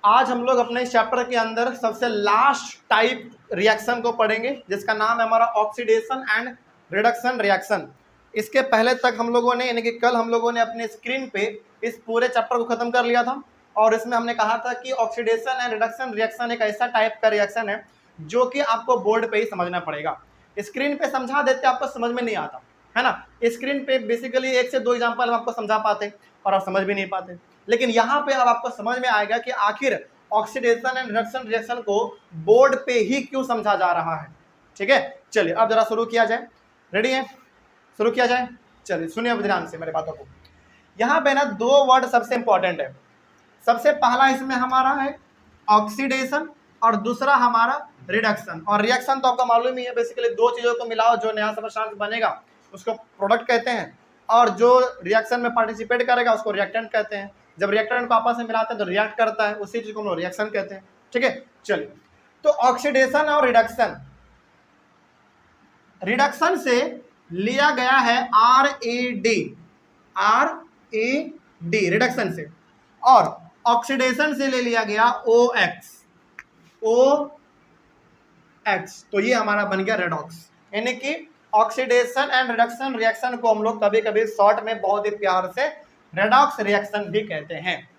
आज हम लोग अपने इस चैप्टर के अंदर सबसे लास्ट टाइप रिएक्शन को पढ़ेंगे जिसका नाम है हमारा ऑक्सीडेशन एंड रिडक्शन रिएक्शन। इसके पहले तक हम लोगों ने यानी कि कल हम लोगों ने अपने स्क्रीन पे इस पूरे चैप्टर को खत्म कर लिया था और इसमें हमने कहा था कि ऑक्सीडेशन एंड रिडक्शन रिएक्शन एक ऐसा टाइप का रिएक्शन है जो कि आपको बोर्ड पे ही समझना पड़ेगा। स्क्रीन पे समझा देते आपको समझ में नहीं आता है ना। स्क्रीन पे बेसिकली 1 से 2 एग्जाम्पल हम आपको समझा पाते और आप समझ भी नहीं पाते, लेकिन यहाँ पे अब आपको समझ में आएगा कि आखिर ऑक्सीडेशन एंड रिडक्शन रिएक्शन को बोर्ड पे ही क्यों समझा जा रहा है। ठीक है, चलिए अब जरा शुरू किया जाए। रेडी है, शुरू किया जाए। चलिए सुनिए ध्यान से मेरे बातों को। यहाँ पे ना 2 वर्ड सबसे इंपॉर्टेंट है। सबसे पहला इसमें हमारा है ऑक्सीडेशन और दूसरा हमारा रिडक्शन। और रिएक्शन तो आपका मालूम ही है, बेसिकली 2 चीजों को मिलाओ जो नया सब्सटेंस बनेगा उसको प्रोडक्ट कहते हैं और जो रिएक्शन में पार्टिसिपेट करेगा उसको रिएक्टेंट कहते हैं। जब रिएक्टेंट को आपस में मिलाते हैं तो रिएक्ट करता है, उसी चीज को हम लोग रिएक्शन कहते हैं। ठीक है, चलिए तो ऑक्सीडेशन और रिडक्शन, रिडक्शन से लिया गया है RAD रिडक्शन से, और ऑक्सीडेशन से ले लिया गया OX। तो ये हमारा बन गया रेडॉक्स। यानी कि ऑक्सीडेशन एंड रिडक्शन रिएक्शन को हम लोग कभी कभी शॉर्ट में बहुत ही प्यार से रेडॉक्स रिएक्शन भी कहते हैं।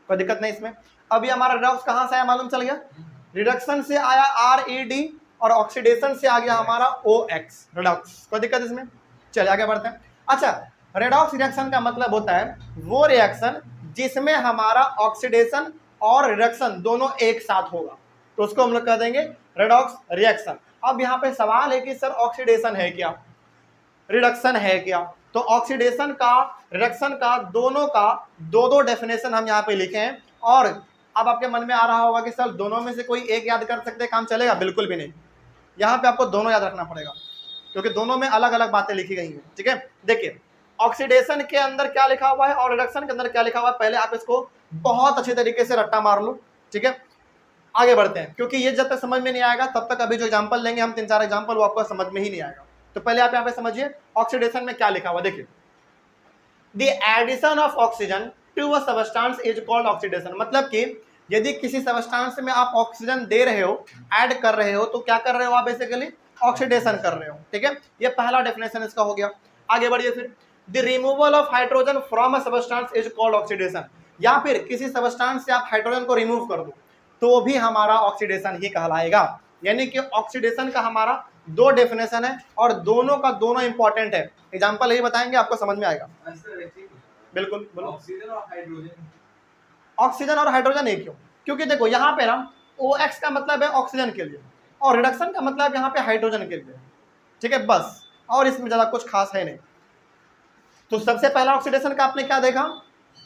कोई दिक्कत नहीं इसमें। अभी हमारा रेडॉक्स कहां से आया मालूम चल गया, रिडक्शन से आया RAD और ऑक्सीडेशन से आ गया हमारा OX रेडॉक्स। कोई दिक्कत इसमें। चलिए आगे बढ़ते हैं। अच्छा, रेडॉक्स रिएक्शन का मतलब होता है वो रिएक्शन जिसमें हमारा ऑक्सीडेशन और रिडक्शन दोनों एक साथ होगा, तो उसको हम लोग कह देंगे रेडॉक्स रिएक्शन। अब यहाँ पे सवाल है कि सर ऑक्सीडेशन है क्या, रिडक्शन है क्या? तो ऑक्सीडेशन का रिडक्शन का दोनों का 2 डेफिनेशन हम यहाँ पे लिखे हैं। और अब आपके मन में आ रहा होगा कि सर दोनों में से कोई एक याद कर सकते हैं, काम चलेगा? बिल्कुल भी नहीं, यहाँ पे आपको दोनों याद रखना पड़ेगा क्योंकि दोनों में अलग अलग बातें लिखी गई हैं। ठीक है, देखिए ऑक्सीडेशन के अंदर क्या लिखा हुआ है और रिडक्शन के अंदर क्या लिखा हुआ है, पहले आप इसको बहुत अच्छे तरीके से रट्टा मार लो। ठीक है, आगे बढ़ते हैं क्योंकि ये जब तक समझ में नहीं आएगा तब तक अभी जो एग्जांपल लेंगे हम 3-4 एग्जांपल, वो आपको समझ में ही नहीं आएगा। तो पहले आप यहाँ पे समझिए ऑक्सीडेशन में क्या लिखा हुआ। देखिए, the addition of oxygen to a substance is called oxidation. मतलब कि यदि किसी सबस्टेंस में आप ऑक्सीजन दे रहे हो, ऐड कर रहे हो, तो क्या कर रहे हो आप? बेसिकली ऑक्सीडेशन कर रहे हो। ठीक है, ये पहला डेफिनेशन इसका हो गया। आगे बढ़िए फिर, the removal of hydrogen from a substance is called oxidation. या फिर किसी सबस्टेंस से आप हाइड्रोजन को रिमूव कर दो तो भी हमारा ऑक्सीडेशन ही कहलाएगा। यानी कि ऑक्सीडेशन का हमारा 2 डेफिनेशन है और दोनों का दोनों इंपॉर्टेंट है। एग्जांपल यही बताएंगे, आपको समझ में आएगा। बिल्कुल बोलो। ऑक्सीजन और हाइड्रोजन एक क्यों? क्योंकि देखो यहाँ पे ना OX का मतलब है ऑक्सीजन के लिए और रिडक्शन का मतलब यहाँ पे हाइड्रोजन के लिए। ठीक है, बस, और इसमें ज्यादा कुछ खास है नहीं। तो सबसे पहला ऑक्सीडेशन का आपने क्या देखा,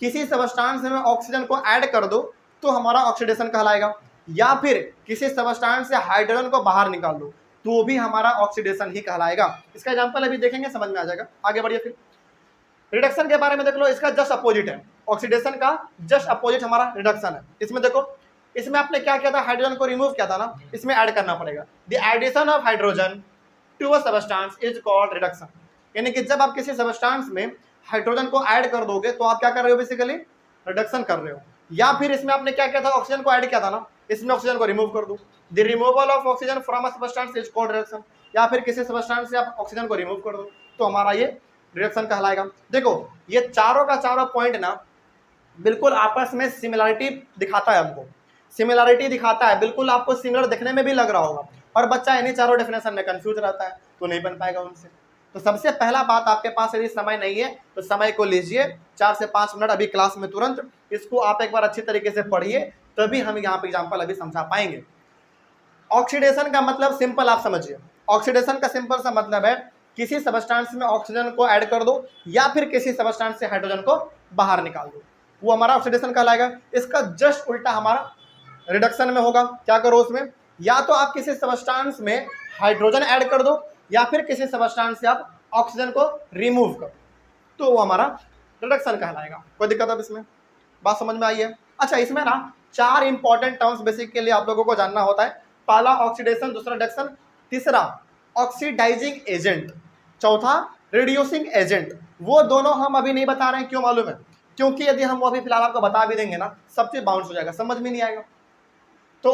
किसी सबस्टेंस में ऑक्सीजन को ऐड कर दो तो हमारा ऑक्सीडेशन कहलाएगा, या फिर किसी सबस्टेंस से हाइड्रोजन को बाहर निकाल दो तो भी हमारा ऑक्सीडेशन ही कहलाएगा। इसका एग्जांपल अभी देखेंगे, समझ में आ जाएगा। आगे बढ़िए फिर, रिडक्शन के बारे में देख लो, इसका जस्ट अपोजिट है। ऑक्सीडेशन का जस्ट अपोजिट हमारा रिडक्शन है। इसमें देखो, इसमें आपने क्या किया था, हाइड्रोजन को रिमूव किया था ना, इसमें ऐड करना पड़ेगा। The addition of hydrogen to a substance is called reduction. यानी कि जब आप किसी सबस्टेंस में हाइड्रोजन को ऐड कर दोगे तो आप क्या कर रहे हो? बेसिकली रिडक्शन कर रहे हो। या फिर इसमें आपने क्या किया था, ऑक्सीजन को ऐड किया था ना, इसमें ऑक्सीजन को रिमूव कर दो, the removal of oxygen from a substance is called reduction. या फिर किसी सबस्टेंस से आप ऑक्सीजन को रिमूव कर दो तो हमारा ये रिडक्शन कहलाएगा। देखो ये चारों का चारों पॉइंट ना बिल्कुल आपस में सिमिलरिटी दिखाता है, हमको सिमिलरिटी दिखाता है, बिल्कुल आपको सिमिलर देखने में भी लग रहा होगा। और बच्चा इन्हीं चारों डेफिनेशन में कंफ्यूज रहता है तो नहीं बन पाएगा उनसे। तो सबसे पहला बात, आपके पास यदि समय नहीं है तो समय को लीजिए 4 से 5 मिनट अभी क्लास में, तुरंत इसको आप एक बार अच्छी तरीके से पढ़िए, तभी हम यहाँ पे एग्जाम्पल अभी समझा पाएंगे। ऑक्सीडेशन का मतलब सिंपल आप समझिए, ऑक्सीडेशन का सिंपल सा मतलब है किसी सबस्टेंस में ऑक्सीजन को ऐड कर दो या फिर किसी सबस्टेंस से हाइड्रोजन को बाहर निकाल दो, वो हमारा ऑक्सीडेशन कहलाएगा। इसका जस्ट उल्टा हमारा रिडक्शन में होगा। क्या करो उसमें, या तो आप किसी सबस्टेंस में हाइड्रोजन ऐड कर दो या फिर किसी सबस्टेंस से आप ऑक्सीजन को रिमूव करो तो वो हमारा रिडक्शन कहलाएगा। कोई दिक्कत अब इसमें? बात समझ में आई है? अच्छा, इसमें ना 4 इंपॉर्टेंट टर्म्स बेसिक के लिए आप लोगों को जानना होता है। पहला ऑक्सीडेशन, दूसरा रिडक्शन, तीसरा ऑक्सीडाइजिंग एजेंट, चौथा रिड्यूसिंग एजेंट। वो दोनों हम अभी नहीं बता रहे हैं, क्यों मालूम है? क्योंकि यदि हम वो अभी फिलहाल आपको बता भी देंगे ना, सब चीज़ बाउंस हो जाएगा, समझ में नहीं आएगा। तो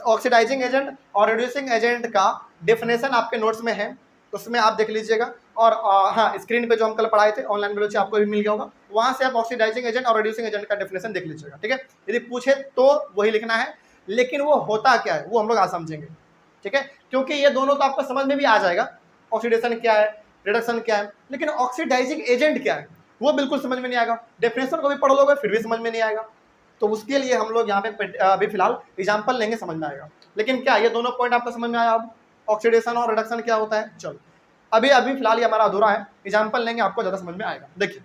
ऑक्सीडाइजिंग एजेंट और रिड्यूसिंग एजेंट का डेफिनेशन आपके नोट्स में है, उसमें आप देख लीजिएगा। और हाँ, स्क्रीन पे जो हम कल पढ़ाए थे ऑनलाइन वीडियो आपको भी मिल गया होगा, वहाँ से आप ऑक्सीडाइजिंग एजेंट और रिड्यूसिंग एजेंट का डेफिनेशन देख लीजिएगा, ठीक है। यदि पूछे तो वही लिखना है, लेकिन वो होता क्या है वो हम लोग आज समझेंगे, ठीक है। क्योंकि ये दोनों तो आपको समझ में भी आ जाएगा, ऑक्सीडेशन क्या है, रिडक्शन क्या है, लेकिन ऑक्सीडाइजिंग एजेंट क्या है वो बिल्कुल समझ में नहीं आएगा। डेफिनेशन को भी पढ़ लोगे फिर भी समझ में नहीं आएगा। तो उसके लिए हम लोग यहाँ पे अभी फिलहाल एग्जाम्पल लेंगे, समझ में आएगा। लेकिन क्या ये दोनों पॉइंट आपको समझ में आया अब, ऑक्सीडेशन और रिडक्शन क्या होता है? चलो अभी फिलहाल ये हमारा अधूरा है, एग्जाम्पल लेंगे आपको ज़्यादा समझ में आएगा। देखिए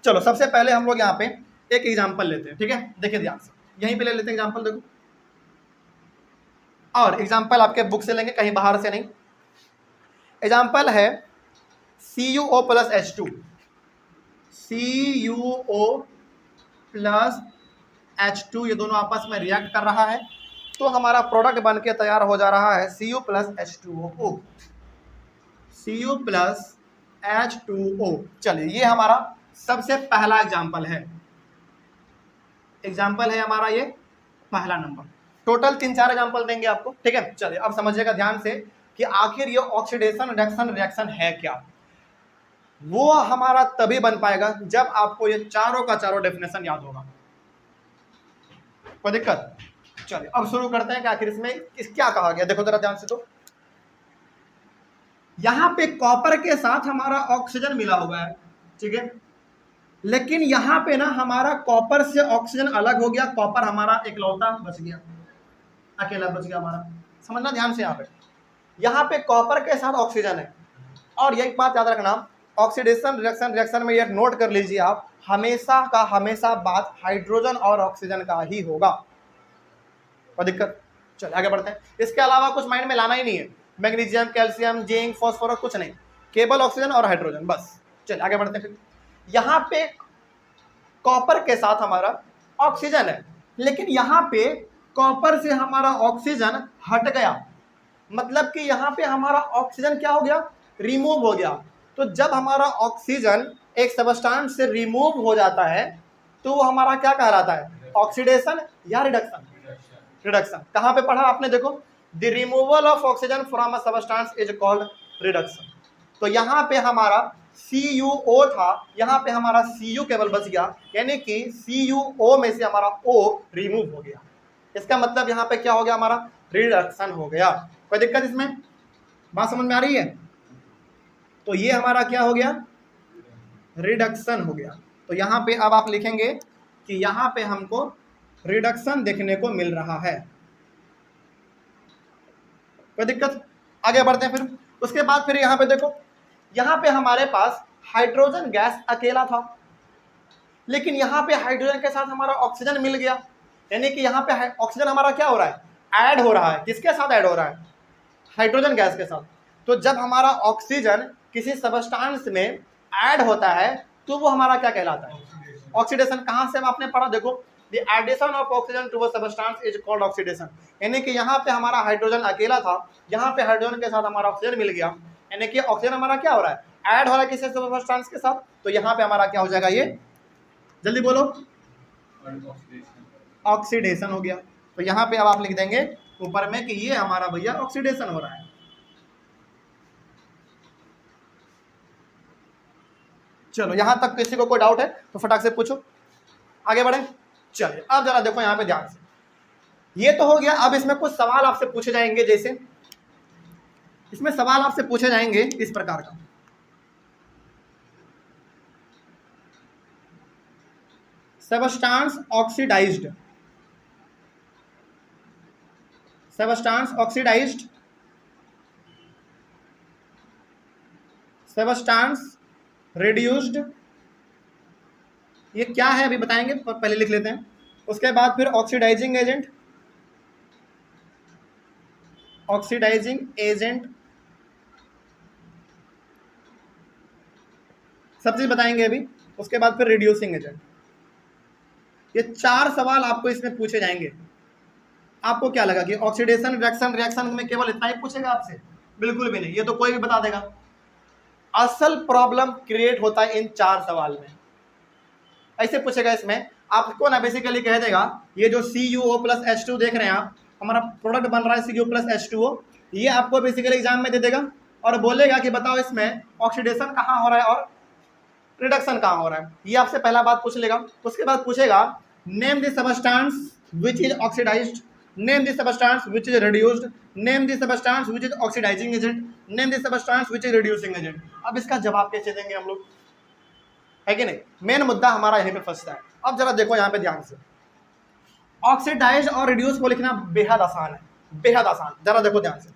चलो सबसे पहले हम लोग यहाँ पे एक एग्जाम्पल लेते हैं, ठीक है। देखिए ध्यान से, यहीं पे ले लेते हैं एग्जाम्पल, देखो। और एग्जाम्पल आपके बुक से लेंगे, कहीं बाहर से नहीं। एग्जाम्पल है CuO plus H2, CuO plus H2, ये दोनों आपस में रिएक्ट कर रहा है, तो हमारा प्रोडक्ट बन के तैयार हो जा रहा है Cu plus H2O, Cu plus H2O। चलिए ये हमारा सबसे पहला एग्जाम्पल है, हमारा ये पहला नंबर। टोटल 3-4 एग्जाम्पल देंगे आपको, ठीक है। चलिए अब समझिएगा ध्यान से कि आखिर ये ऑक्सीडेशन रिडक्शन रिएक्शन है क्या। वो हमारा तभी बन पाएगा जब आपको ये चारों का चारों डेफिनेशन याद होगा। कोई दिक्कत? चलिए अब शुरू करते हैं कि आखिर इसमें क्या कहा गया। देखो जरा ध्यान से, तो यहां पे कॉपर के साथ हमारा ऑक्सीजन मिला हुआ है, ठीक है। लेकिन यहां पे ना हमारा कॉपर से ऑक्सीजन अलग हो गया, कॉपर हमारा इकलौता बच गया, अकेला बच गया हमारा। समझना ध्यान से, यहाँ पे कॉपर के साथ ऑक्सीजन है। और एक बात याद रखना, ऑक्सीडेशन रिडक्शन रिएक्शन में ये नोट कर लीजिए आप, हमेशा का हमेशा बात हाइड्रोजन और ऑक्सीजन का ही होगा। कोई दिक्कत? चलिए आगे बढ़ते हैं। इसके अलावा कुछ माइंड में लाना ही नहीं है, मैग्नीशियम, कैल्शियम, जिंक, फास्फोरस कुछ नहीं, केवल ऑक्सीजन और हाइड्रोजन बस। चलिए आगे बढ़ते हैं। फिर यहाँ पे कॉपर के साथ हमारा ऑक्सीजन है, लेकिन यहाँ पे कॉपर से हमारा ऑक्सीजन हट गया, मतलब कि यहाँ पे हमारा ऑक्सीजन क्या हो गया? रिमूव हो गया। तो जब हमारा ऑक्सीजन एक सबस्टेंस से रिमूव हो जाता है तो वो हमारा क्या कहलाता है? ऑक्सीडेशन या रिडक्शन? रिडक्शन। कहाँ पे पढ़ा आपने? देखो, the removal of oxygen from a substance is called reduction. तो यहाँ पे हमारा CuO था, यहाँ पे हमारा Cu केवल बच गया, यानी कि CuO में से हमारा O रिमूव हो गया। इसका मतलब यहाँ पे क्या हो गया? हमारा रिडक्शन हो गया। कोई दिक्कत इसमें? बात समझ में आ रही है? तो ये हमारा क्या हो गया? रिडक्शन हो गया। तो यहाँ पे अब आप लिखेंगे कि यहाँ पे हमको रिडक्शन देखने को मिल रहा है। कोई दिक्कत? आगे बढ़ते हैं। फिर उसके बाद फिर यहाँ पे देखो, यहाँ पे हमारे पास हाइड्रोजन गैस अकेला था, लेकिन यहाँ पे हाइड्रोजन के साथ हमारा ऑक्सीजन मिल गया, यानी कि यहाँ पे ऑक्सीजन हमारा क्या हो रहा है? ऐड हो रहा है। किसके साथ ऐड हो रहा है? हाइड्रोजन गैस के साथ। तो जब हमारा ऑक्सीजन किसी सबस्टेंस में ऐड होता है तो वो हमारा क्या कहलाता है? ऑक्सीडेशन। कहाँ से आपने पढ़ा? देखो, the addition of oxygen to a substance is called oxidation. यानी कि यहाँ पे हमारा हाइड्रोजन अकेला था, यहाँ पे हाइड्रोजन के साथ हमारा ऑक्सीजन मिल गया, यानी कि ऑक्सीजन हमारा क्या हो रहा है? ऐड हो रहा है किसी सबस्टेंस के साथ। तो यहाँ पे हमारा क्या हो जाएगा? ये जल्दी बोलो, ऑक्सीडेशन हो गया। तो यहाँ पे अब आप लिख देंगे ऊपर में कि ये हमारा भैया ऑक्सीडेशन हो रहा है। चलो यहाँ तक किसी को कोई डाउट है तो फटाक से पूछो, आगे बढ़े। चलिए अब जरा देखो यहाँ पे ध्यान से, ये तो हो गया। अब इसमें कुछ सवाल आपसे पूछे जाएंगे, जैसे इसमें सवाल आपसे पूछे जाएंगे इस प्रकार का, substance oxidised, substance oxidised, substance reduced, ये क्या है अभी बताएंगे, पहले लिख लेते हैं। उसके बाद फिर ऑक्सीडाइजिंग एजेंट, ऑक्सीडाइजिंग एजेंट सब चीज बताएंगे अभी। उसके बाद फिर रिड्यूसिंग एजेंट। ये 4 सवाल आपको इसमें पूछे जाएंगे। आपको क्या लगा कि ऑक्सीडेशन रिएक्शन रिएक्शन में केवल इतना ही पूछेगा आपसे? बिल्कुल भी नहीं, ये तो कोई भी बता देगा। असल प्रॉब्लम क्रिएट होता है इन 4 सवाल में। ऐसे पूछेगा इसमें आपको ना बेसिकली कह देगा ये जो CuO प्लस H2 देख रहे हैं आप, हमारा प्रोडक्ट बन रहा है CuO प्लस H2O, ये आपको बेसिकली एग्जाम में दे देगा और बोलेगा कि बताओ इसमें ऑक्सीडेशन कहाँ हो रहा है और रिडक्शन कहाँ हो रहा है। ये आपसे पहला बात पूछ लेगा। उसके बाद पूछेगा name the substance which is oxidised, name the substance which is reduced, name the substance which is oxidising agent, name the substance which is reducing agent. अब इसका जवाब कैसे देंगे हम लोग, है कि नहीं। मेन मुद्दा हमारा यहीं पे फंसता है। अब जरा देखो यहाँ पे ध्यान से, ऑक्सीडाइज्ड और रिड्यूस को लिखना बेहद आसान है, बेहद आसान। जरा देखो ध्यान से,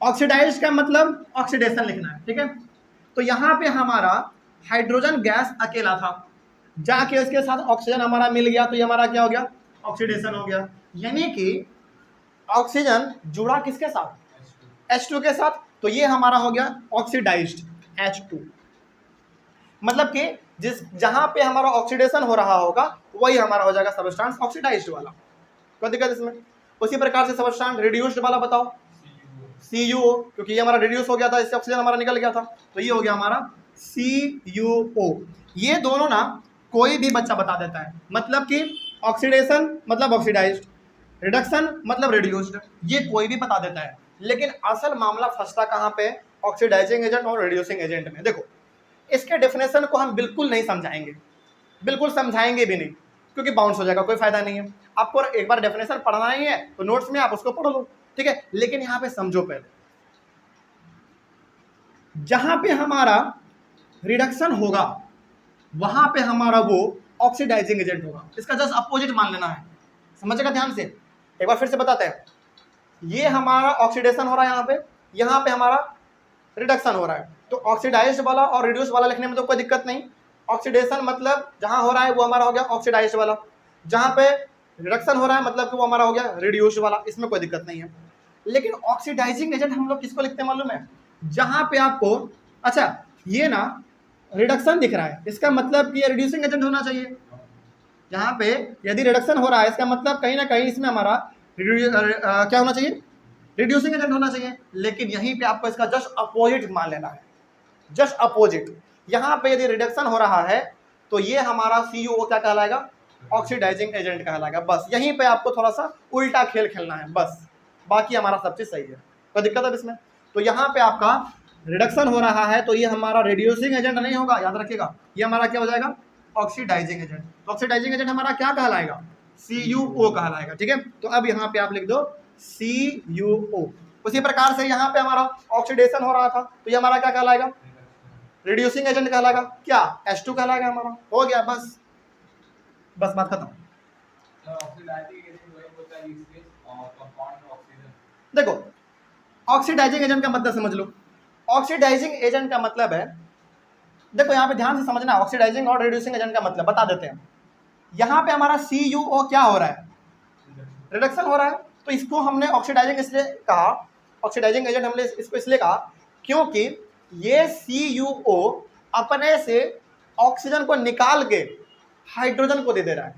ऑक्सीडाइज्ड का मतलब ऑक्सीडेशन लिखना है, ठीक है। तो यहाँ पे हमारा हाइड्रोजन गैस अकेला था, जाके उसके साथ ऑक्सीजन हमारा मिल गया, तो ये हमारा क्या हो गया, ऑक्सीडेशन हो गया। यानी कि ऑक्सीजन जुड़ा किसके साथ, H2 के साथ, तो ये हमारा हो गया ऑक्सीडाइज्ड H2। मतलब कि जिस जहां पे हमारा ऑक्सीडेशन हो रहा होगा वही हमारा हो जाएगा सबस्टेंस ऑक्सीडाइज्ड वाला। कोई दिक्कत इसमें। उसी प्रकार से सबस्टेंस रिड्यूस्ड वाला बताओ CuO, क्योंकि ये हमारा रिड्यूस हो गया था, इससे ऑक्सीजन हमारा निकल गया था, तो ये हो गया हमारा CuO। ये दोनों ना कोई भी बच्चा बता देता है, मतलब कि ऑक्सीडेशन मतलब ऑक्सीडाइज्ड, रिडक्शन मतलब रिड्यूस्ड, ये कोई भी बता देता है। लेकिन असल मामला फंसता कहाँ पे, ऑक्सीडाइजिंग एजेंट और रिड्यूसिंग एजेंट में। देखो इसके डेफिनेशन को हम बिल्कुल नहीं समझाएंगे, बिल्कुल समझाएंगे भी नहीं, क्योंकि बाउंस हो जाएगा, कोई फायदा नहीं है। आपको एक बार डेफिनेशन पढ़ना ही है तो नोट्स में आप उसको पढ़ लो, ठीक है। लेकिन यहां पे समझो पहले, जहां पे हमारा रिडक्शन होगा वहां पे हमारा वो ऑक्सीडाइजिंग एजेंट होगा, इसका जस्ट अपोजिट मान लेना है। समझेगा ध्यान से, एक बार फिर से बताते हैं। ये हमारा ऑक्सीडेशन हो रहा है यहाँ पे हमारा रिडक्शन हो रहा है, तो ऑक्सीडाइज्ड वाला और रिड्यूस वाला लिखने में तो कोई दिक्कत नहीं। ऑक्सीडेशन मतलब जहां हो रहा है वो हमारा हो गया ऑक्सीडाइज्ड वाला, जहां पे रिडक्शन हो रहा है मतलब कि वो हमारा हो गया रिड्यूस्ड वाला, इसमें कोई दिक्कत नहीं है। लेकिन ऑक्सीडाइजिंग एजेंट हम लोग किसको लिखते हैं मालूम है, जहां पे आपको, अच्छा ये ना रिडक्शन दिख रहा है, इसका मतलब कि ये रिड्यूसिंग एजेंट होना चाहिए। यहाँ पे यदि रिडक्शन हो रहा है इसका मतलब कहीं ना कहीं इसमें हमारा क्या होना चाहिए, रिड्यूसिंग एजेंट होना चाहिए। लेकिन यहीं पे आपको इसका जस्ट अपोजिट मान लेना है, जस्ट अपोजिट। यहाँ पे यदि रिडक्शन हो रहा है तो ये हमारा CuO क्या कहलाएगा, ऑक्सीडाइजिंग एजेंट कहलाएगा। बस यहीं पे आपको थोड़ा सा उल्टा खेल खेलना है बस, बाकी हमारा सब चीज सही है, कोई दिक्कत है इसमें। तो यहाँ पे आपका रिडक्शन हो रहा है तो ये हमारा रिड्यूसिंग एजेंट नहीं होगा, याद रखिएगा, ये हमारा क्या हो जाएगा, ऑक्सीडाइजिंग एजेंट। तो ऑक्सीडाइजिंग एजेंट हमारा क्या कहलाएगा, CuO कहलाएगा, ठीक है। तो अब यहाँ पे आप लिख दो CuO। उसी प्रकार से यहाँ पे हमारा ऑक्सीडेशन हो रहा था तो ये हमारा क्या कहलाएगा, रिड्यूसिंग एजेंट कहलाएगा, क्या H2 कहलाएगा हमारा, हो गया बस, बस बात खत्म। देखो ऑक्सीडाइजिंग एजेंट का मतलब समझ लो, ऑक्सीडाइजिंग एजेंट का मतलब है, देखो यहाँ पे ध्यान से समझना, ऑक्सीडाइजिंग और रिड्यूसिंग एजेंट का मतलब बता देते हैं। यहाँ पे हमारा CuO क्या हो रहा है, रिडक्शन हो रहा है, तो इसको हमने ऑक्सीडाइजिंग इसलिए कहा, ऑक्सीडाइजिंग एजेंट हमने इसको इसलिए कहा क्योंकि ये CuO अपने से ऑक्सीजन को निकाल के हाइड्रोजन को दे दे रहा है,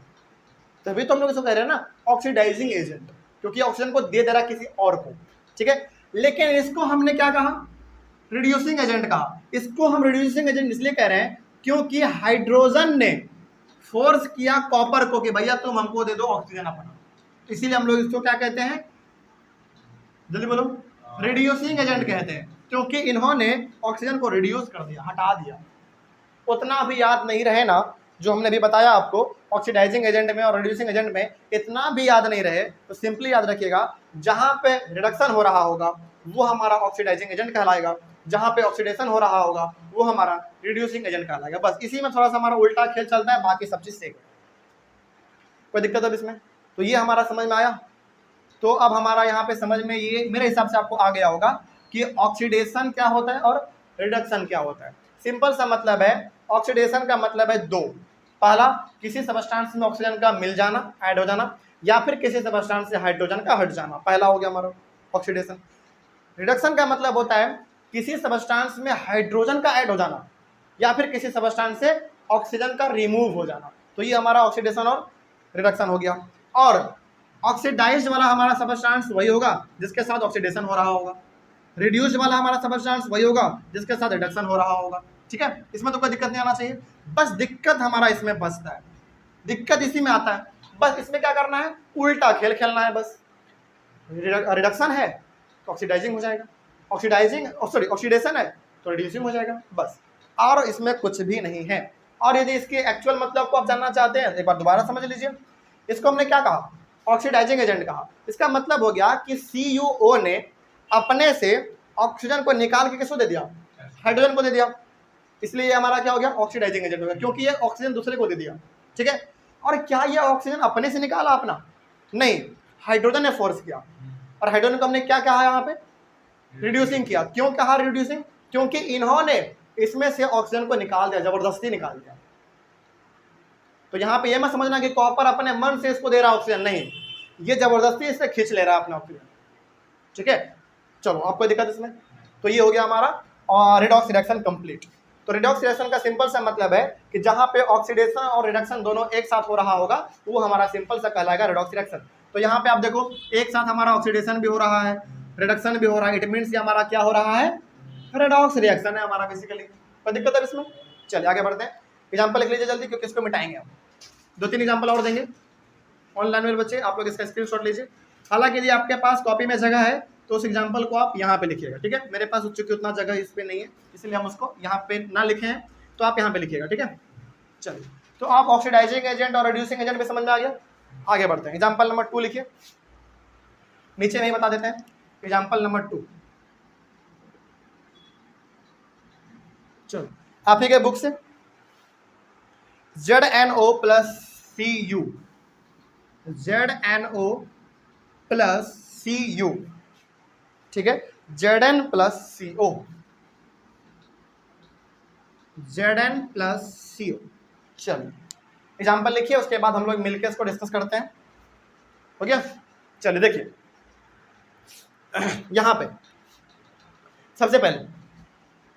तभी तो हम लोग इसको कह रहे हैं ना ऑक्सीडाइजिंग एजेंट, क्योंकि ऑक्सीजन को दे दे रहा है किसी और को, ठीक है। लेकिन इसको हमने क्या कहा, रिड्यूसिंग एजेंट कहा। इसको हम रिड्यूसिंग एजेंट इसलिए कह रहे हैं क्योंकि हाइड्रोजन ने फोर्स किया कॉपर को कि भैया तुम हमको दे दो ऑक्सीजन अपना, इसीलिए हम लोग इसको क्या कहते हैं, जल्दी बोलो, रिड्यूसिंग एजेंट कहते हैं, क्योंकि इन्होंने ऑक्सीजन को रिड्यूस कर दिया, हटा दिया। उतना भी याद नहीं रहे ना जो हमने अभी बताया आपको, ऑक्सीडाइजिंग एजेंट में और रिड्यूसिंग एजेंट में इतना भी याद नहीं रहे तो सिंपली याद रखिएगा, जहां पे रिडक्शन हो रहा होगा वो हमारा ऑक्सीडाइजिंग एजेंट कहलाएगा, जहां पे ऑक्सीडेशन हो रहा होगा वो हमारा रिड्यूसिंग एजेंट कहलाएगा। बस इसी में थोड़ा सा हमारा उल्टा खेल चलता है, बाकी सब चीज सेम। कोई दिक्कत है इसमें? तो ये हमारा समझ में आया। तो अब हमारा यहाँ पे समझ में ये मेरे हिसाब से आपको आ गया होगा कि ऑक्सीडेशन क्या होता है और रिडक्शन क्या होता है। सिंपल सा मतलब है, ऑक्सीडेशन का मतलब है दो, पहला किसी सबस्टेंस में ऑक्सीजन का मिल जाना, ऐड हो जाना, या फिर किसी सबस्टेंस से हाइड्रोजन का हट जाना, पहला हो गया हमारा ऑक्सीडेशन। रिडक्शन का मतलब होता है किसी सबस्टेंस में हाइड्रोजन का ऐड हो जाना या फिर किसी सबस्टेंस से ऑक्सीजन का रिमूव हो जाना, तो ये हमारा ऑक्सीडेशन और रिडक्शन हो गया। और ऑक्सीडाइज्ड वाला हमारा सबस्टेंस वही होगा जिसके साथ ऑक्सीडेशन हो रहा होगा, रिड्यूस्ड वाला हमारा सबस्टेंस वही होगा जिसके साथ रिडक्शन हो रहा होगा, ठीक है, इसमें तो कोई दिक्कत नहीं आना चाहिए। बस दिक्कत हमारा इसमें बचता है, दिक्कत इसी में आता है। बस इसमें क्या करना है, उल्टा खेल खेलना है। बस रिडक्शन है तो ऑक्सीडाइजिंग हो जाएगा, ऑक्सीडेशन है तो रिड्यूसिंग हो जाएगा, बस। और इसमें कुछ भी नहीं है। और यदि इसके एक्चुअल मतलब को आप जानना चाहते हैं, एक बार दोबारा समझ लीजिए। इसको हमने क्या कहा, ऑक्सीडाइजिंग एजेंट कहा। इसका मतलब हो गया कि CuO ने अपने से ऑक्सीजन को निकाल के किसको दे दिया, हाइड्रोजन को दे दिया, इसलिए ये हमारा क्या हो गया, ऑक्सीडाइजिंग एजेंट हो गया, क्योंकि ये ऑक्सीजन दूसरे को दे दिया। ठीक है, और क्या ये ऑक्सीजन अपने से निकाला अपना, नहीं, हाइड्रोजन ने फोर्स किया। और हाइड्रोजन को हमने क्या कहा यहाँ पे, रिड्यूसिंग किया। क्यों कहा रिड्यूसिंग, क्योंकि इन्होंने इसमें से ऑक्सीजन को निकाल दिया, जबरदस्ती निकाल दिया। तो यहाँ पे ये मत समझना कि कॉपर अपने मन से इसको दे रहा ऑक्सीजन, नहीं, ये जबरदस्ती इससे खींच ले रहा है अपना ऑक्सीजन। ठीक है, चलो, आपको दिक्कत इसमें। तो ये हो गया हमारा रिडॉक्स रिएक्शन कंप्लीट। तो रिडॉक्स रिएक्शन का सिंपल सा मतलब है कि जहाँ पे ऑक्सीडेशन और रिडक्शन दोनों एक साथ हो रहा होगा वो हमारा सिंपल सा कहलाएगा रिडॉक्स रिएक्शन। तो यहाँ पे आप देखो, एक साथ हमारा ऑक्सीडेशन भी हो रहा है, रिडक्शन भी हो रहा है, इट मीन्स हमारा क्या हो रहा है, रिडॉक्स रिएक्शन है हमारा बेसिकली। कोई दिक्कत है इसमें? चलिए आगे बढ़ते हैं। एग्जाम्पल लिख लीजिए जल्दी, क्योंकि इसको मिटाएंगे हम। 2-3 एग्जाम्पल और देंगे ऑनलाइन में बच्चे, आप लोग इसका स्क्रीनशॉट लीजिए। हालांकि यदि आपके पास कॉपी में जगह है तो उस एग्जाम्पल को आप यहाँ पे लिखिएगा। ठीक है, मेरे पास चूंकि उतना जगह इस पे नहीं है, इसलिए हम उसको यहाँ पे ना लिखे हैं, तो आप यहाँ पे लिखिएगा। ठीक है, चलिए, तो आप ऑक्सीडाइजिंग एजेंट और रिड्यूसिंग एजेंट भी समझ में आ गया। आगे बढ़ते हैं, एग्जाम्पल नंबर 2 लिखिए, नीचे में ही बता देते हैं। एग्जाम्पल नंबर 2, चलो आप ही के बुक से, ZNO + Cu, ZNO + Cu, ठीक है, Zn + CO, Zn + CO। चलिए एग्जाम्पल लिखिए, उसके बाद हम लोग मिलकर इसको डिस्कस करते हैं। हो गया, चलिए देखिए यहाँ पे सबसे पहले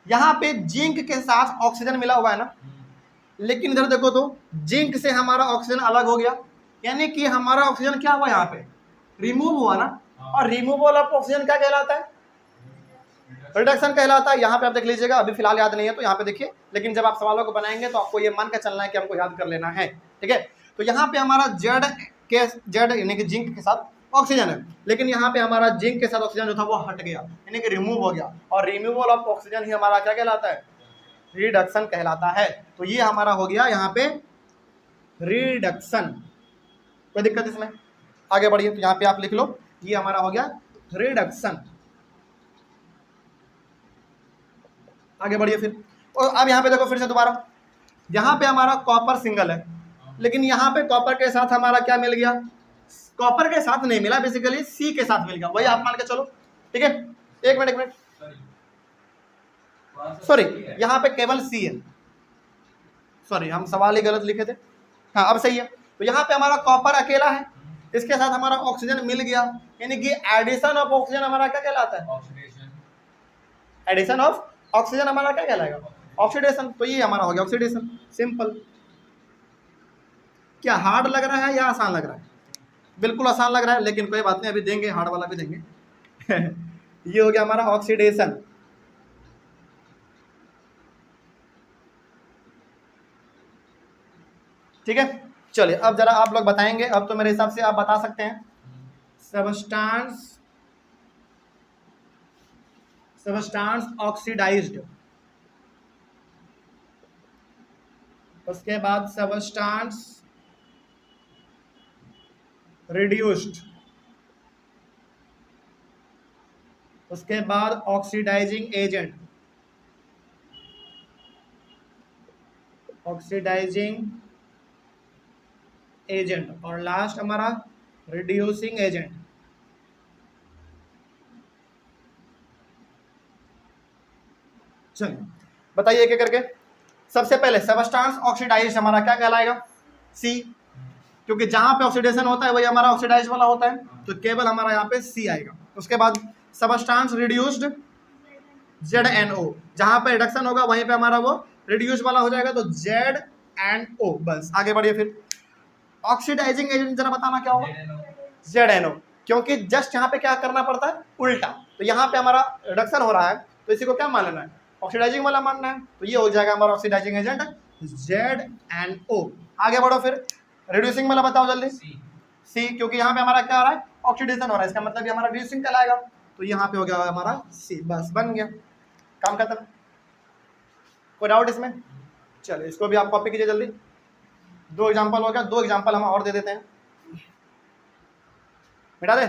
यहाँ पे जिंक के साथ ऑक्सीजन मिला हुआ है ना, लेकिन इधर देखो तो जिंक से हमारा ऑक्सीजन अलग हो गया, यानी कि हमारा ऑक्सीजन क्या हुआ, यहाँ पे रिमूव हुआ ना। और रिमूवल ऑफ ऑक्सीजन क्या कहलाता है, रिडक्शन कहलाता है। यहाँ पे आप देख लीजिएगा, अभी फिलहाल याद नहीं है तो यहाँ पे देखिए, लेकिन जब आप सवालों को बनाएंगे तो आपको ये मान के चलना है कि हमको याद कर लेना है। ठीक है, तो यहाँ पे हमारा जेड यानी कि जिंक के साथ ऑक्सीजन है, लेकिन यहाँ पे हमारा जिंक के साथ ऑक्सीजन जो था वो हट गया, यानी कि रिमूव हो गया। और रिमूवल ऑफ ऑक्सीजन ही हमारा क्या कहलाता है, रिडक्शन कहलाता है। तो ये हमारा हो गया यहाँ पे रिडक्शन। कोई दिक्कत इसमें? आगे बढ़िए, तो यहाँ पे आप लिख लो, ये हमारा हो गया रिडक्शन। आगे बढ़िए फिर, और अब यहाँ पे देखो फिर से दोबारा, यहाँ पे हमारा कॉपर सिंगल है, लेकिन यहाँ पे कॉपर के साथ हमारा क्या मिल गया, कॉपर के साथ नहीं मिला, बेसिकली सी के साथ मिल गया, वही आप मान के चलो। ठीक है, एक मिनट, सॉरी, यहाँ पे केवल सी है, सॉरी हम सवाल ही गलत लिखे थे। हाँ अब सही है। तो यहाँ पे हमारा कॉपर अकेला है, इसके साथ हमारा ऑक्सीजन मिल गया, यानी कि एडिशन ऑफ ऑक्सीजन हमारा क्या कहलाता है, एडिशन ऑफ ऑक्सीजन हमारा क्या कहलाएगा, ऑक्सीडेशन। तो ये हमारा हो गया ऑक्सीडेशन, सिंपल। क्या हार्ड लग रहा है या आसान लग रहा है? बिल्कुल आसान लग रहा है, लेकिन कोई बात नहीं, अभी देंगे, हार्ड वाला भी देंगे। ये हो गया हमारा ऑक्सीडेशन। ठीक है, चलिए अब जरा आप लोग बताएंगे। अब तो मेरे हिसाब से आप बता सकते हैं, सबस्टांस ऑक्सीडाइज्ड, उसके बाद सबस्टांस रिड्यूस्ड, उसके बाद ऑक्सीडाइजिंग एजेंट, और लास्ट हमारा रिड्यूसिंग एजेंट। चलिए बताइए एक एक करके। सबसे पहले सबस्टांस ऑक्सीडाइज्ड हमारा क्या कहलाएगा, सी, क्योंकि जहां पे ऑक्सीडेशन होता है वही हमारा ऑक्सीडाइज वाला होता है, तो केवल हमारा यहाँ पे सी आएगा। उसके बाद सबस्टांस रिड्यूस्ड, ZNO, जहां पे रिडक्शन होगा वहीं पे हमारा वो रिड्यूस वाला हो जाएगा, तो ZNO। बस आगे बढ़िए फिर। ऑक्सीडाइजिंग एजेंट जरा बताना क्या होगा, ZNO, क्योंकि जस्ट यहाँ पे क्या करना पड़ता है, उल्टा। तो यहाँ पे हमारा रिडक्शन हो रहा है, तो इसी को क्या मान लेना है, ऑक्सीडाइजिंग वाला मानना है, तो ये हो जाएगा हमारा ऑक्सीडाइजिंग एजेंट ZnO। आगे बढ़ो फिर, रिड्यूसिंग वाला बताओ जल्दी। C, क्योंकि यहाँ पे हमारा क्या हो रहा है, ऑक्सीडेशन हो रहा है, इसका मतलब ये हमारा रिड्यूसिंग कहलाएगा, तो यहाँ पे हो गया हमारा C, बस बन गया, काम खत्म। कोई डाउट इसमें? चलो इसको भी आप कॉपी कीजिए जल्दी। 2 एग्जाम्पल हो गया, 2 एग्जाम्पल हम और दे देते हैं, मिटा दे।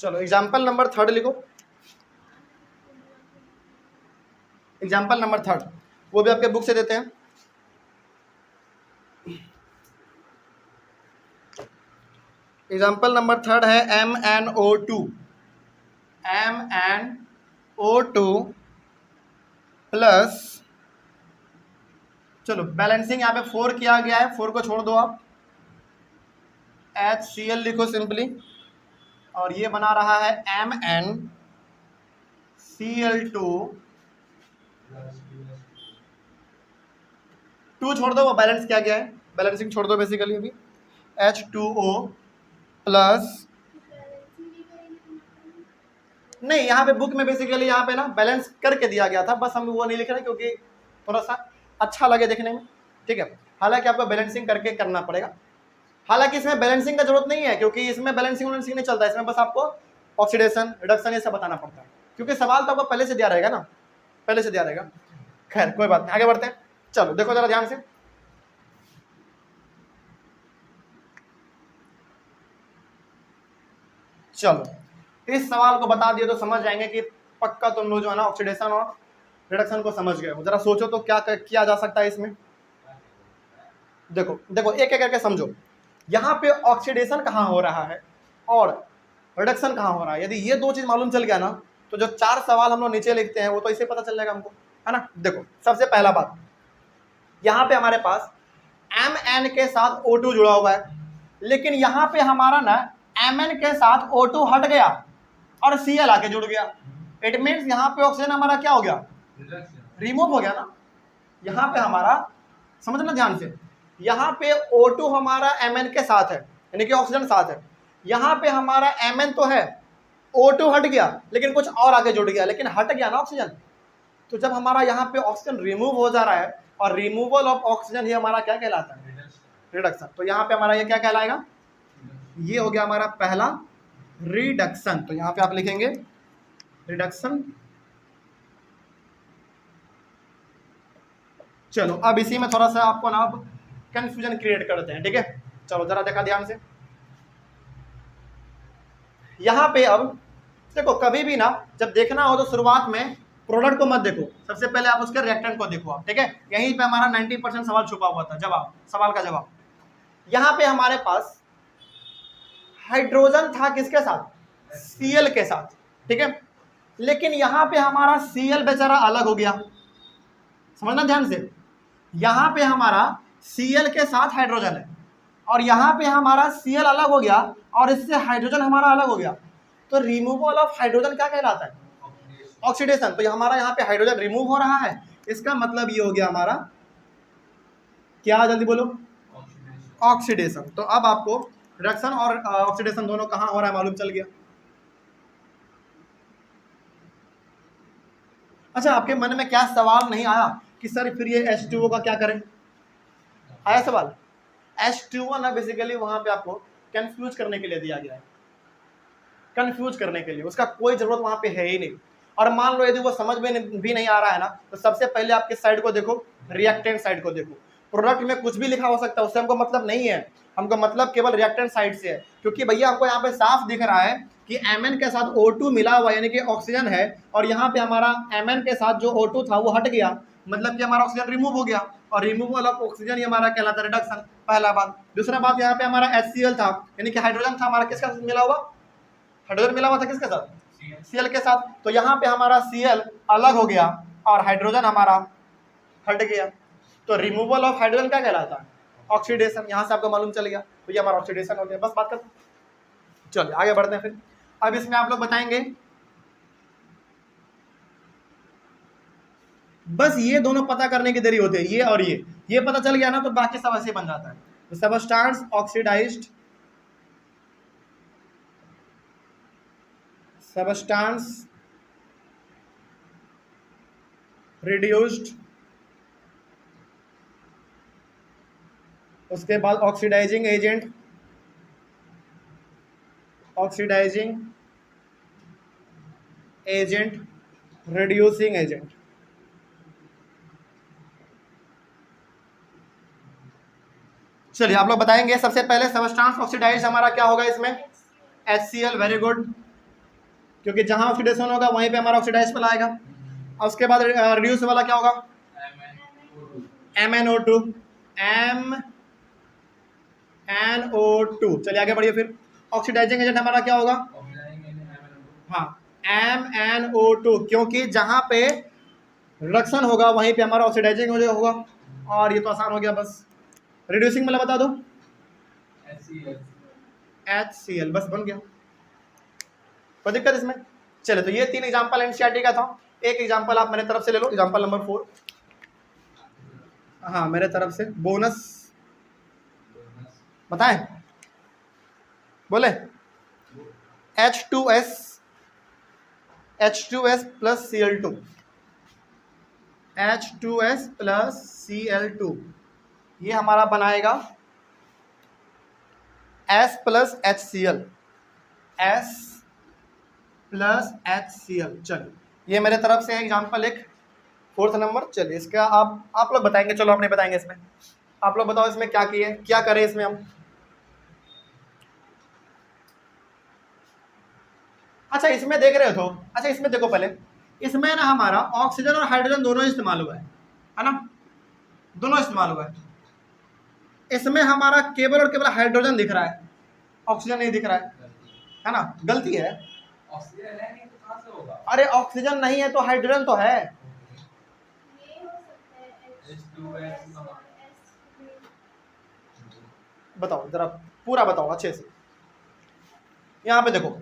चलो एग्जाम्पल नंबर 3 लिखो, एग्जाम्पल नंबर 3 वो भी आपके बुक से देते हैं। एग्जाम्पल नंबर 3 है MnO2 प्लस, चलो बैलेंसिंग यहाँ पे 4 किया गया है, 4 को छोड़ दो आप, HCl लिखो सिंपली, और ये बना रहा है MnCl2, 2 छोड़ दो, वो बैलेंस किया गया है, बैलेंसिंग छोड़ दो बेसिकली अभी, H2O प्लस, नहीं यहाँ पे बुक में बेसिकली यहाँ पे ना बैलेंस करके दिया गया था, बस हम वो नहीं लिख रहे क्योंकि थोड़ा सा अच्छा लगे देखने में, ठीक है। हालांकि आपको बैलेंसिंग करके करना पड़ेगा, हालांकि इसमें बैलेंसिंग का जरूरत नहीं है क्योंकि इसमें बैलेंसिंग नहीं चलता, इसमें बस आपको ऑक्सीडेशन रिडक्शन ये सब बताना पड़ता है, क्योंकि सवाल तो आपको पहले से दिया रहेगा ना, पहले से दिया रहेगा। खैर कोई बात नहीं, आगे बढ़ते हैं। चलो देखो जरा ध्यान से, चलो इस सवाल को बता दिए तो समझ जाएंगे कि पक्का तुम लोग जो है ना ऑक्सीडेशन और रिडक्शन को समझ गए हो। जरा सोचो तो क्या किया जा सकता है इसमें। देखो देखो एक एक करके समझो, यहाँ पे ऑक्सीडेशन कहाँ हो रहा है और रिडक्शन कहाँ हो रहा है। यदि ये 2 चीज मालूम चल गया ना तो जो 4 सवाल हम लोग नीचे लिखते हैं वो तो इसे पता चल जाएगा हमको, है ना। देखो सबसे पहला बात, यहाँ पे हमारे पास Mn के साथ O2 जुड़ा हुआ है, लेकिन यहाँ पे हमारा ना Mn के साथ O2 हट गया और Cl आके जुड़ गया। इट मीन्स यहाँ पे ऑक्सीजन हमारा क्या हो गया, रिमूव हो गया ना। यहाँ पे हमारा समझना ध्यान से, यहाँ पे O2 हमारा Mn के साथ है, यानी कि ऑक्सीजन साथ है। यहाँ पे हमारा Mn तो है, O2 हट गया लेकिन कुछ और आगे जुड़ गया, लेकिन हट गया ना ऑक्सीजन। तो जब हमारा यहाँ पे ऑक्सीजन रिमूव हो जा रहा है, और रिमूवल ऑफ ऑक्सीजन ये हमारा क्या कहलाता है, रिडक्शन। तो यहाँ पे हमारा ये क्या कहलाएगा, ये हो गया हमारा पहला रिडक्शन। तो यहाँ पे आप लिखेंगे रिडक्शन। चलो अब इसी में थोड़ा सा आपको ना अब कंफ्यूजन क्रिएट करते हैं, ठीक है। चलो जरा देखा ध्यान से, यहाँ पे अब देखो कभी भी ना जब देखना हो तो शुरुआत में प्रोडक्ट को मत देखो, सबसे पहले आप उसके रिएक्टेंट को देखो आप, ठीक है। यहीं पे हमारा 90% सवाल छुपा हुआ था, जवाब सवाल का जवाब। यहाँ पे हमारे पास हाइड्रोजन था किसके साथ, Cl के साथ, ठीक है। लेकिन यहाँ पे हमारा Cl बेचारा अलग हो गया, समझना ध्यान से। यहाँ पे हमारा Cl के साथ हाइड्रोजन है और यहाँ पे हमारा Cl अलग हो गया और इससे हाइड्रोजन हमारा अलग हो गया। तो रिमूवल ऑफ हाइड्रोजन क्या कहलाता है, ऑक्सीडेशन। तो हमारा यहाँ पे हाइड्रोजन रिमूव हो रहा है, इसका मतलब ये हो गया हमारा क्या, जल्दी बोलो, ऑक्सीडेशन। तो अब आपको रिडक्शन और ऑक्सीडेशन दोनों कहाँ हो रहा है मालूम चल गया। अच्छा आपके मन में क्या सवाल नहीं आया कि सर फिर ये H2O का क्या करें, आया सवाल। H2O ना बेसिकली वहां पे आपको कंफ्यूज करने के लिए दिया गया है, कंफ्यूज करने के लिए, उसका कोई जरूरत वहां पे है ही नहीं। और मान लो यदि वो समझ में भी नहीं आ रहा है ना, तो सबसे पहले आपके साइड को देखो, रिएक्टेंट साइड को देखो। प्रोडक्ट में कुछ भी लिखा हो सकता है, उससे हमको मतलब नहीं है, हमको मतलब केवल रिएक्टेंट साइड से है। क्योंकि भैया हमको यहाँ पे साफ दिख रहा है कि Mn के साथ O2 मिला हुआ यानी कि ऑक्सीजन है, और यहाँ पे हमारा Mn के साथ जो O2 था वो हट गया, मतलब कि हमारा ऑक्सीजन रिमूव हो गया, और रिमूवल ऑफ ऑक्सीजन ये हमारा कहलाता है रिडक्शन, पहला बात। दूसरा बात, यहाँ पे हमारा HCl था यानी कि हाइड्रोजन था हमारा, किसका मिला हुआ, हाइड्रोजन मिला हुआ था किसके साथ, Cl के साथ। तो यहाँ पे हमारा Cl अलग हो गया और हाइड्रोजन हमारा हट गया। तो रिमूवल ऑफ हाइड्रोजन क्या कहलाता है, ऑक्सीडेशन, यहाँ से आपको मालूम चल गया, तो ये हमारा ऑक्सीडेशन हो गया। बस बात करते, चलिए आगे बढ़ते हैं। फिर अब इसमें आप लोग बताएंगे, बस ये दोनों पता करने की देरी होती है, ये और ये पता चल गया ना तो बाकी सब ऐसे बन जाता है। तो सबस्टांस ऑक्सीडाइज्ड, सबस्टांस रिड्यूस्ड, उसके बाद oxidising agent, oxidising agent, reducing agent. चलिए आप लोग बताएंगे। सबसे पहले सबस्टांस ऑक्सीडाइज हमारा क्या होगा इसमें, HCl, वेरी गुड, क्योंकि जहां ऑक्सीडेशन होगा वहीं पे हमारा ऑक्सीडाइज पर आएगा। और उसके बाद रिड्यूस वाला क्या होगा, MnO2, MnO2। चलिए आगे बढ़िए। फिर ऑक्सीडाइजिंग एजेंट हमारा क्या होगा, हाँ MnO2, क्योंकि जहां पे रिडक्शन होगा वहीं पे हमारा ऑक्सीडाइजिंग होगा। और ये तो आसान हो गया बस। रिड्यूसिंग मतलब बता दो, HCl, बस बन गया, कोई दिक्कत इसमें। चले तो ये 3 एग्जांपल एनसीईआरटी का था। एक एग्जांपल आप मेरे तरफ से ले लो, एग्जांपल नंबर 4, हाँ मेरे तरफ से बोनस बताएं, बोले H2S plus Cl2, H2S plus Cl2, ये हमारा बनाएगा S plus HCl, S plus HCl। चलिए ये मेरे तरफ से एग्जांपल एक 4th नंबर। चलिए इसका आप लोग बताएंगे, चलो आप नहीं बताएंगे इसमें, आप लोग बताओ इसमें क्या किए, क्या करें इसमें हम। अच्छा इसमें देख रहे हो तो, अच्छा इसमें देखो पहले, इसमें ना हमारा ऑक्सीजन और हाइड्रोजन दोनों इस्तेमाल हुआ है ना, दोनों इस्तेमाल हुआ है। इसमें हमारा केवल और केवल हाइड्रोजन दिख रहा है, ऑक्सीजन नहीं दिख रहा है ना, गलती है। ऑक्सीजन है नहीं तो कहां से होगा? अरे ऑक्सीजन नहीं है तो हाइड्रोजन तो है। H2S बताओ जरा पूरा बताओ अच्छे से। यहाँ पे देखो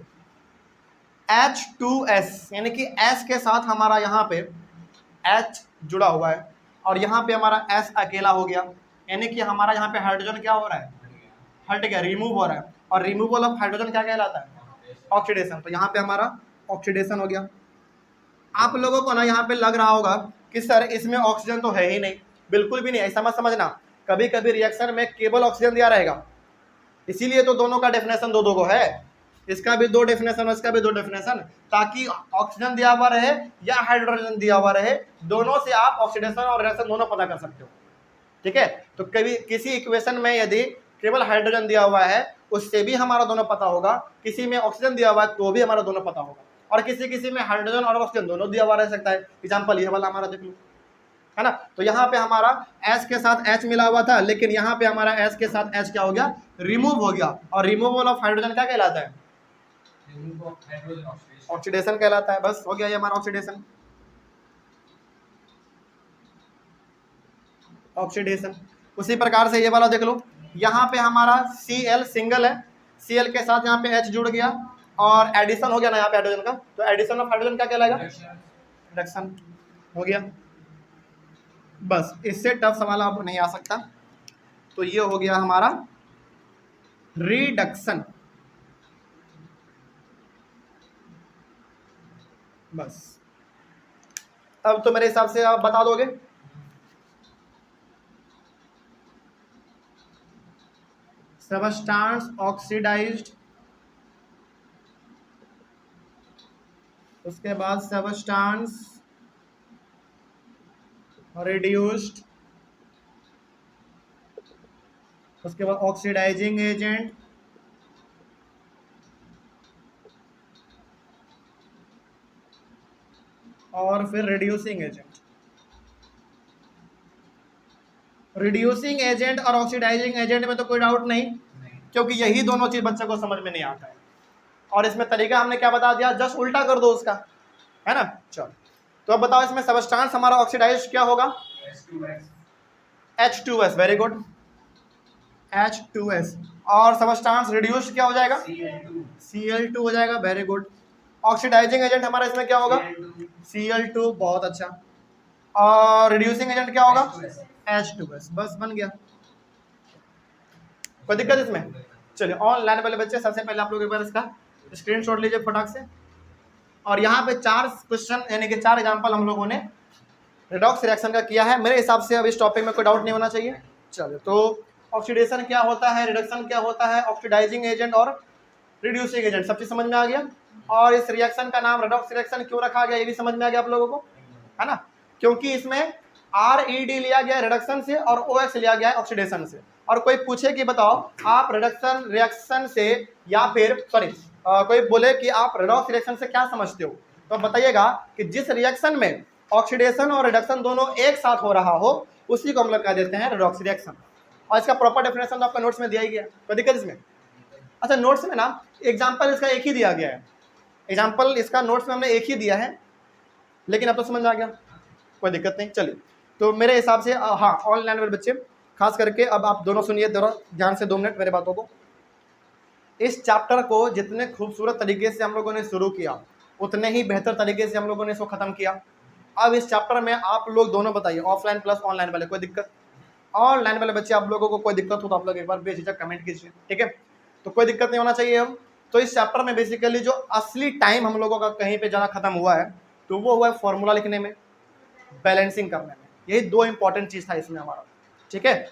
H2S यानी कि S के साथ हमारा यहाँ पे H जुड़ा हुआ है और यहाँ पे हमारा S अकेला हो गया, यानी कि हमारा यहाँ पे हाइड्रोजन क्या हो रहा है, हट गया, रिमूव हो रहा है। और रिमूवल ऑफ हाइड्रोजन क्या कहलाता है, ऑक्सीडेशन। तो यहाँ पे हमारा ऑक्सीडेशन हो गया। आप लोगों को ना यहाँ पे लग रहा होगा कि सर इसमें ऑक्सीजन तो है ही नहीं, बिल्कुल भी नहीं, ऐसा मत समझना। कभी कभी रिएक्शन में केवल ऑक्सीजन दिया रहेगा, इसीलिए तो दोनों का डेफिनेशन दो को है, इसका भी 2 डेफिनेशन, इसका भी 2 डेफिनेशन, ताकि ऑक्सीजन दिया हुआ रहे या हाइड्रोजन दिया हुआ रहे, दोनों से आप ऑक्सीडेशन और रिएक्शन दोनों पता कर सकते हो। ठीक है, तो कभी किसी इक्वेशन में यदि केवल हाइड्रोजन दिया हुआ है उससे भी हमारा दोनों पता होगा, किसी में ऑक्सीजन दिया हुआ है तो भी हमारा दोनों पता होगा, और किसी में हाइड्रोजन और ऑक्सीजन दोनों दिया हुआ रह सकता है। एग्जाम्पल ये वाला हमारा देख लो, है ना। तो यहाँ पे हमारा S के साथ H मिला हुआ था, लेकिन यहाँ पे हमारा S के साथ H क्या हो गया, रिमूव हो गया। और रिमूवल ऑफ हाइड्रोजन क्या कहलाता है, ऑक्सीडेशन कहलाता है। बस हो गया ये हमारा ऑक्सीडेशन, ऑक्सीडेशन। उसी प्रकार से ये वाला देख लो, यहाँ पे हमारा Cl सिंगल है, Cl के साथ यहाँ पे H जुड़ गया और एडिशन हो गया ना यहाँ पे हाइड्रोजन का, तो एडिशन ऑफ हाइड्रोजन क्या कहलाएगा, रिडक्शन हो गया। बस इससे टफ सवाल आपको नहीं आ सकता। तो ये हो गया हमारा रिडक्शन। बस अब तो मेरे हिसाब से आप बता दोगे। सबस्टांस ऑक्सीडाइज्ड, उसके बाद सबस्टांस रिड्यूस्ड, उसके बाद ऑक्सीडाइजिंग एजेंट, और फिर रिड्यूसिंग एजेंट। रिड्यूसिंग एजेंट और ऑक्सीडाइजिंग एजेंट में तो कोई डाउट नहीं, क्योंकि यही दोनों चीज बच्चे को समझ में नहीं आता है। और इसमें तरीका हमने क्या बता दिया, जस्ट उल्टा कर दो उसका, है ना। चलो तो अब बताओ इसमें सबस्टांस हमारा ऑक्सीडाइज क्या होगा, H2S, वेरी गुड। H2S। और सबस्टांस रिड्यूस क्या हो जाएगा? Cl2 Cl2 हो जाएगा। Very good. ऑक्सीडाइजिंग एजेंट हमारा इसमें क्या होगा? Cl2 Cl2, बहुत अच्छा। और रिड्यूसिंग एजेंट क्या होगा? H2S H2S। बस बन गया, कोई दिक्कत इसमें? चलिए ऑनलाइन वाले बच्चे सबसे पहले आप लोग एक बार इसका स्क्रीनशॉट लीजिए फटाक से। और यहाँ पे 4 क्वेश्चन यानी कि 4 एग्जांपल हम लोगों ने रिडॉक्स रिएक्शन का किया है। मेरे हिसाब से अब इस टॉपिक में कोई डाउट नहीं होना चाहिए। चलिए, तो ऑक्सीडेशन क्या होता है, रिडक्शन क्या होता है, ऑक्सीडाइजिंग एजेंट और रिड्यूसिंग एजेंट, सब चीज समझ में आ गया। और इस रिएक्शन का नाम रिडॉक्स रिएक्शन क्यों रखा गया ये भी समझ में आ गया आप लोगों को, है ना? क्योंकि इसमें RED लिया गया रिडक्शन से और OX लिया गया है ऑक्सीडेशन से। और कोई पूछे कि बताओ आप रिडक्शन रिएक्शन से या फिर कोई बोले कि आप रिडॉक्स रिएक्शन से क्या समझते हो, तो बताइएगा कि जिस रिएक्शन में ऑक्सीडेशन और रिडक्शन दोनों एक साथ हो रहा हो उसी को हम लोग कह देते हैं रिडॉक्स रिएक्शन। और इसका प्रॉपर डेफिनेशन तो आपका नोट्स में दिया ही गया, कोई दिक्कत इसमें? अच्छा, नोट्स में ना एग्जाम्पल इसका एक ही दिया गया है, एग्जाम्पल इसका नोट्स में हमने एक ही दिया है, लेकिन अब तो समझ में आ गया, कोई दिक्कत नहीं। चलिए, तो मेरे हिसाब से हाँ, ऑनलाइन वाले बच्चे खास करके अब आप दोनों सुनिए जरा ध्यान से 2 मिनट मेरे बातों को। इस चैप्टर को जितने खूबसूरत तरीके से हम लोगों ने शुरू किया उतने ही बेहतर तरीके से हम लोगों ने इसको ख़त्म किया। अब इस चैप्टर में आप लोग दोनों बताइए, ऑफलाइन प्लस ऑनलाइन वाले, कोई दिक्कत? ऑनलाइन वाले बच्चे आप लोगों को कोई दिक्कत हो तो आप लोग एक बार बेझिझक कमेंट कीजिए, ठीक है? तो कोई दिक्कत नहीं होना चाहिए। हम तो इस चैप्टर में बेसिकली जो असली टाइम हम लोगों का कहीं पे ज़्यादा खत्म हुआ है तो वो हुआ है फॉर्मूला लिखने में, बैलेंसिंग करने में। यही 2 इंपॉर्टेंट चीज़ था इसमें हमारा, ठीक है?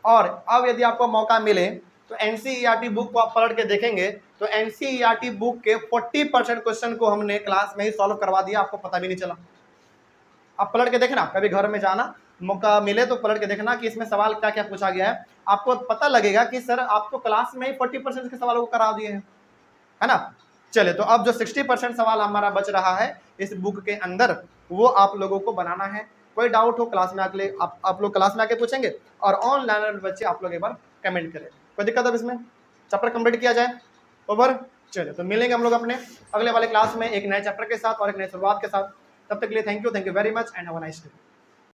और अब यदि आपको मौका मिले तो NCERT बुक को आप पलट के देखेंगे तो NCERT बुक के 40% क्वेश्चन को हमने क्लास में ही सॉल्व करवा दिया, आपको पता भी नहीं चला। आप पलट के देखना, कभी घर में जाना मौका मिले तो पलट के देखना कि इसमें सवाल क्या क्या पूछा गया है, आपको पता लगेगा कि सर आप तो क्लास में ही 40% के सवालों को करा दिए हैं, है ना? चलिए, तो अब जो 60% सवाल हमारा बच रहा है इस बुक के अंदर वो आप लोगों को बनाना है। कोई डाउट हो क्लास में आके आप लोग क्लास में आके पूछेंगे और ऑनलाइन बच्चे आप लोग एक बार कमेंट करें। कोई दिक्कत अब इसमें? चैप्टर कंप्लीट किया जाए, ओवर। चलिए, तो मिलेंगे हम लोग अपने अगले वाले क्लास में एक नए चैप्टर के साथ और एक नई शुरुआत के साथ। तब तक के लिए thank you very much and have a nice day.